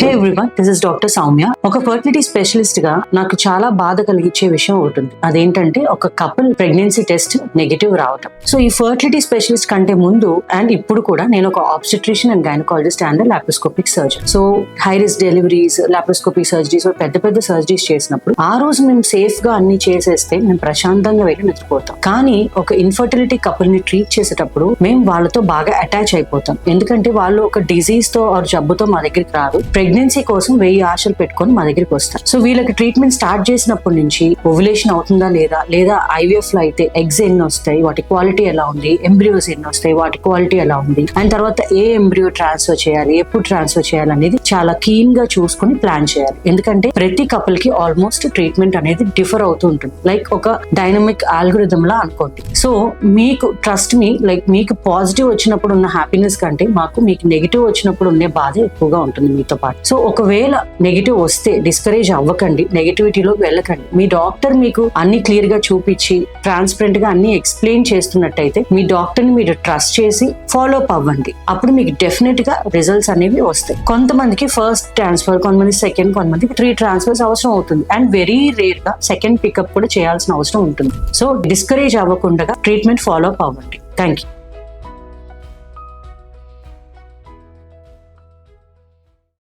Hey everyone, this is doctor Soumya. ఒక fertility specialist గా నాకు చాలా బాధ కలిగించే విషయం ఒకటి ఉంది. అదేంటంటే ఒక కపుల్ ప్రెగ్నెన్సీ టెస్ట్ నెగటివ్ రావటం. సో ఈ ఫర్టిలిటీ స్పెషలిస్ట్ కంటే ముందు అండ్ ఇప్పుడు కూడా నేను ఒక obstetrician and gynaecologist and laparoscopic surgeon. So high risk deliveries, laparoscopic surgeries, పెద్ద సర్జరీస్ చేసినప్పుడు ఆ రోజు మేము సేఫ్ గా అన్ని చేసేస్తే మేము ప్రశాంతంగా వెళ్ళి నిద్రపోతాం. కానీ ఒక ఇన్ఫర్టిలిటీ కపుల్ ని ట్రీట్ చేసేటప్పుడు మేము వాళ్ళతో బాగా అటాచ్ అయిపోతాం. ఎందుకంటే వాళ్ళు ఒక డిజీజ్ తో ఆర్ జబ్బుతో మా దగ్గరికి రారు, ప్రెగ్నెన్సీ కోసం 1000 ఆశలు పెట్టుకొని మా దగ్గరికి వస్తారు. సో వీళ్ళకి ట్రీట్మెంట్ స్టార్ట్ చేసినప్పటి నుంచి ఓవ్యులేషన్ అవుతుందా లేదా ఐవీఎఫ్ లో అయితే ఎగ్స్ ఎన్ని వస్తాయి, వాటి క్వాలిటీ ఎలా ఉంది, ఎంబ్రియోస్ ఎన్ని వస్తాయి, వాటి క్వాలిటీ ఎలా ఉంది, అండ్ తర్వాత ఏ ఎంబ్రియో ట్రాన్స్ఫర్ చేయాలి, ఎప్పుడు ట్రాన్స్ఫర్ చేయాలి అనేది చాలా కీన్ గా చూసుకుని ప్లాన్ చేయాలి. ఎందుకంటే ప్రతి కపుల్ కి ఆల్మోస్ట్ ట్రీట్మెంట్ అనేది డిఫర్ అవుతూ ఉంటుంది, లైక్ ఒక డైనమిక్ ఆల్గోరిథం లా అనుకోండి. సో మీకు ట్రస్ట్ మీ, లైక్ మీకు పాజిటివ్ వచ్చినప్పుడు ఉన్న హ్యాపీనెస్ కంటే మీకు నెగిటివ్ వచ్చినప్పుడు ఉండే బాధ ఎక్కువగా ఉంటుంది మీతో పాటు. సో ఒకవేళ నెగిటివ్ వస్తే డిస్కరేజ్ అవ్వకండి, నెగిటివిటీలోకి వెళ్ళకండి. మీ డాక్టర్ మీకు అన్ని క్లియర్ గా చూపించి ట్రాన్స్పరెంట్ గా అన్ని ఎక్స్ప్లెయిన్ చేస్తున్నట్టయితే మీ డాక్టర్ ని మీరు ట్రస్ట్ చేసి ఫాలో అప్ అవ్వండి. అప్పుడు మీకు డెఫినెట్ గా రిజల్ట్స్ అనేవి వస్తాయి. కొంతమందికి ఫస్ట్ ట్రాన్స్ఫర్, కొంతమంది సెకండ్, కొంతమందికి 3 ట్రాన్స్ఫర్స్ అవసరం అవుతుంది. అండ్ వెరీ రేర్ గా సెకండ్ పికప్ కూడా చేయాల్సిన అవసరం ఉంటుంది. సో డిస్కరేజ్ అవ్వకుండా ట్రీట్మెంట్ ఫాలో అప్ అవ్వండి. Thank you.